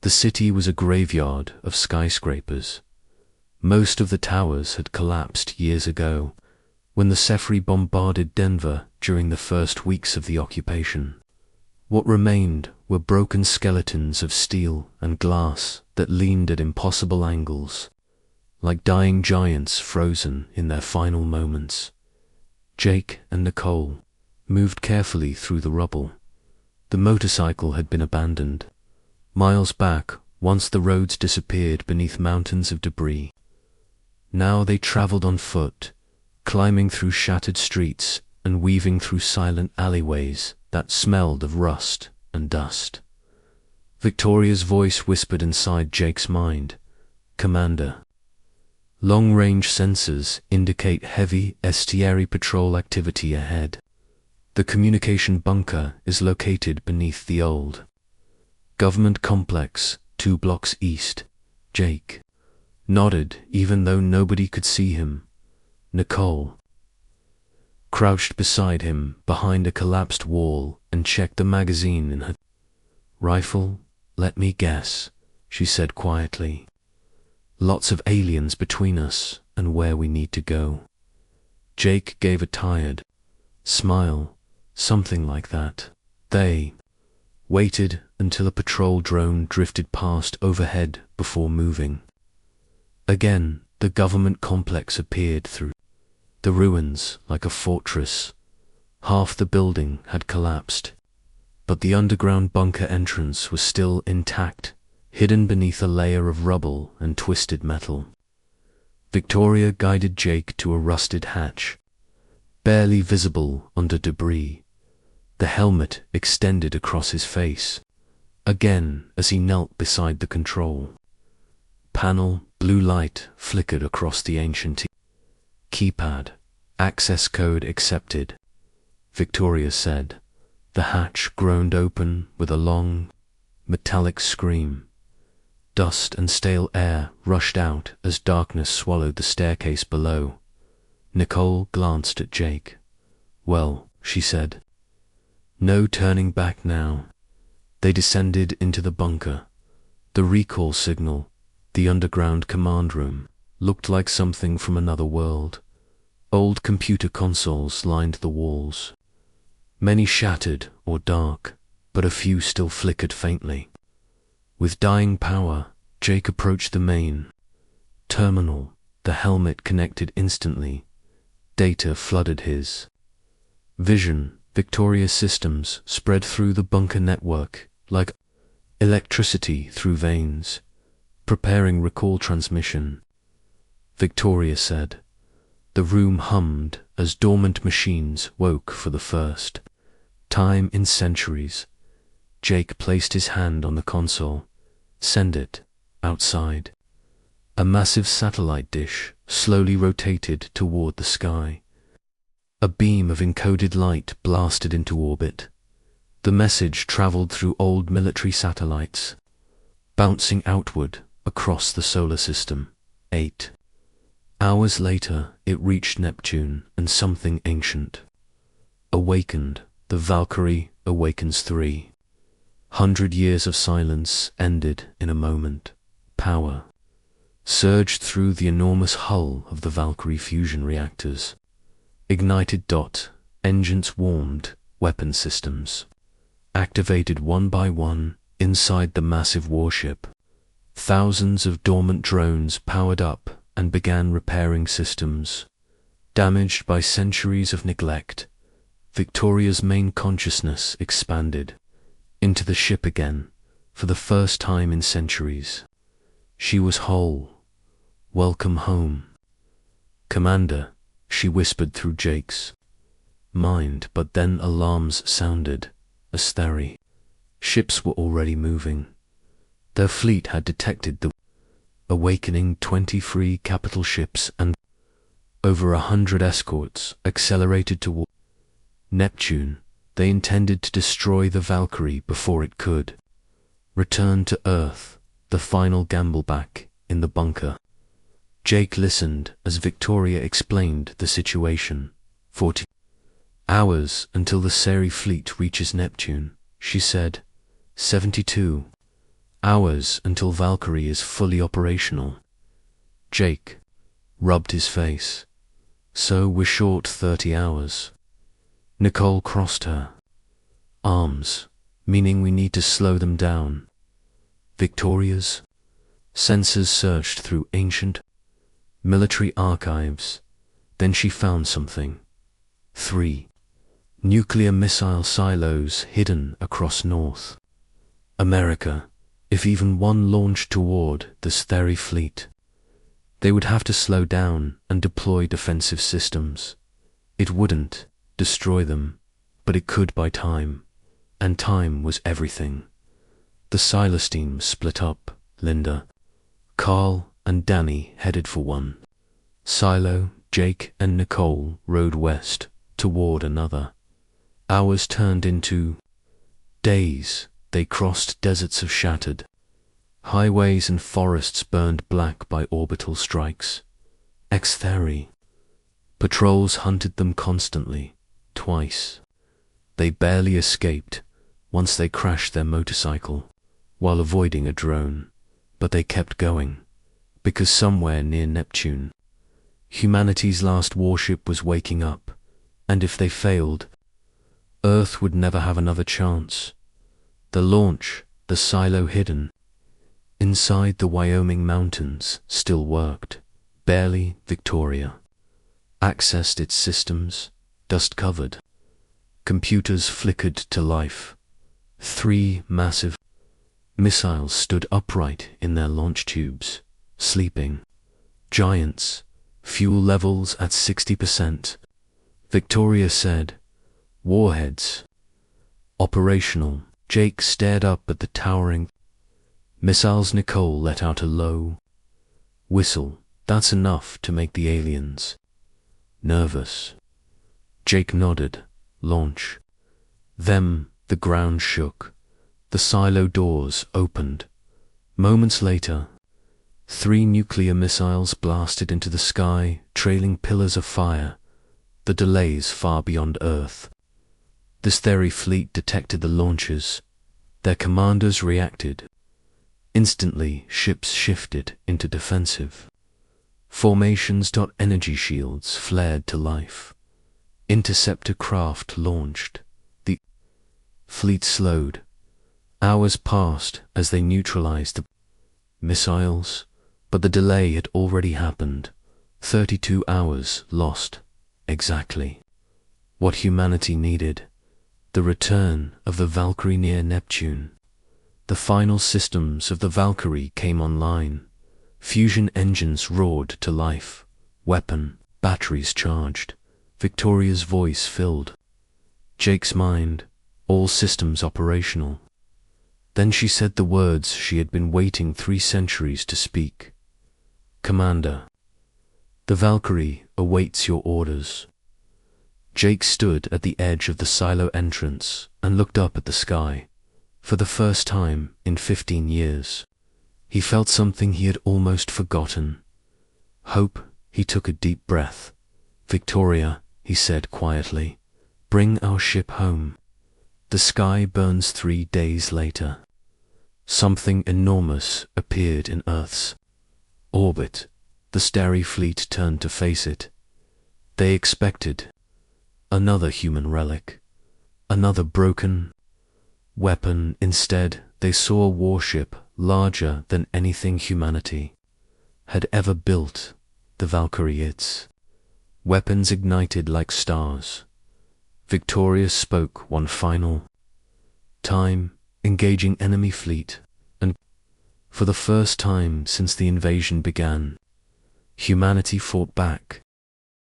The city was a graveyard of skyscrapers. Most of the towers had collapsed years ago, when the Sci-Fi bombarded Denver during the first weeks of the occupation. What remained were broken skeletons of steel and glass that leaned at impossible angles, like dying giants frozen in their final moments. Jake and Nicole moved carefully through the rubble. The motorcycle had been abandoned, miles back once the roads disappeared beneath mountains of debris. Now they traveled on foot, climbing through shattered streets and weaving through silent alleyways that smelled of rust and dust. Victoria's voice whispered inside Jake's mind, "Commander, long-range sensors indicate heavy estuary patrol activity ahead. The communication bunker is located beneath the old government complex 2 blocks east." Jake nodded even though nobody could see him. Nicole crouched beside him behind a collapsed wall and checked the magazine in her rifle. "Let me guess," she said quietly. "Lots of aliens between us and where we need to go." Jake gave a tired smile, something like that. They waited until a patrol drone drifted past overhead before moving. Again, the government complex appeared through the ruins like a fortress. Half the building had collapsed, but the underground bunker entrance was still intact, hidden beneath a layer of rubble and twisted metal. Victoria guided Jake to a rusted hatch, barely visible under debris. The helmet extended across his face, again as he knelt beside the control panel. Blue light flickered across the ancient keypad. "Access code accepted," Victoria said. The hatch groaned open with a long, metallic scream. Dust and stale air rushed out as darkness swallowed the staircase below. Nicole glanced at Jake. "Well," she said, "no turning back now." They descended into the bunker. The recall signal, the underground command room, looked like something from another world. Old computer consoles lined the walls. Many shattered or dark, but a few still flickered faintly. With dying power, Jake approached the main terminal. The helmet connected instantly. Data flooded his vision. Victoria's systems spread through the bunker network like electricity through veins, preparing recall transmission. Victoria said. The room hummed as dormant machines woke for the first time in centuries. Jake placed his hand on the console. "Send it outside." A massive satellite dish slowly rotated toward the sky. A beam of encoded light blasted into orbit. The message traveled through old military satellites, bouncing outward across the solar system. 8 hours later, it reached Neptune and something ancient awakened. The Valkyrie awakens 300 years of silence ended in a moment. Power surged through the enormous hull of the Valkyrie fusion reactors. Ignited. Engines warmed. Weapon systems activated one by one inside the massive warship. Thousands of dormant drones powered up and began repairing systems damaged by centuries of neglect. Victoria's main consciousness expanded into the ship again for the first time in centuries. She was whole. "Welcome home, Commander," she whispered through Jake's mind, but then alarms sounded. Asteri ships were already moving. Their fleet had detected the awakening 23 capital ships and over 100 escorts accelerated toward Neptune. They intended to destroy the Valkyrie before it could return to Earth, the final gamble back in the bunker. Jake listened as Victoria explained the situation. 40 hours until the Sari fleet reaches Neptune, she said. 72 Hours until Valkyrie is fully operational. Jake rubbed his face. So we're short 30 hours. Nicole crossed her arms, meaning we need to slow them down. Victoria's sensors searched through ancient military archives. Then she found something. 3 nuclear missile silos hidden across North America. If even one launched toward the Sci-Fi fleet, they would have to slow down and deploy defensive systems. It wouldn't destroy them, but it could buy time, and time was everything. The Silas team split up. Linda, Carl, and Danny headed for one silo. Jake and Nicole rode west toward another. Hours turned into days. They crossed deserts of shattered highways and forests burned black by orbital strikes. X-Theory patrols hunted them constantly. Twice they barely escaped. Once they crashed their motorcycle while avoiding a drone, but they kept going, because somewhere near Neptune, humanity's last warship was waking up, and if they failed, Earth would never have another chance. The launch, the silo hidden inside the Wyoming mountains, still worked. Barely. Victoria accessed its systems, dust-covered. Computers flickered to life. 3 massive missiles stood upright in their launch tubes, sleeping. Giants, fuel levels at 60%. Victoria said, "Warheads operational." Jake stared up at the towering missiles. Nicole let out a low whistle. That's enough to make the aliens nervous. Jake nodded. Launch them. The ground shook. The silo doors opened. Moments later, 3 nuclear missiles blasted into the sky, trailing pillars of fire, the delays far beyond Earth. The Sci-Fi fleet detected the launches. Their commanders reacted. Instantly, ships shifted into defensive formations. Energy shields flared to life. Interceptor craft launched. The fleet slowed. Hours passed as they neutralized the missiles, but the delay had already happened. 32 hours lost. Exactly what humanity needed. The return of the Valkyrie near Neptune. The final systems of the Valkyrie came online. Fusion engines roared to life. Weapon batteries charged. Victoria's voice filled Jake's mind. All systems operational. Then she said the words she had been waiting 3 centuries to speak. "Commander, the Valkyrie awaits your orders." Jake stood at the edge of the silo entrance and looked up at the sky. For the first time in 15 years, he felt something he had almost forgotten. Hope. He took a deep breath. "Victoria," he said quietly, "bring our ship home." The sky burns 3 days later. Something enormous appeared in Earth's orbit. The Sci-Fi fleet turned to face it. They expected another human relic, another broken weapon. Instead, they saw a warship larger than anything humanity had ever built. The Valkyrie. Its weapons ignited like stars. Victoria spoke one final time, engaging enemy fleet, and for the first time since the invasion began, humanity fought back.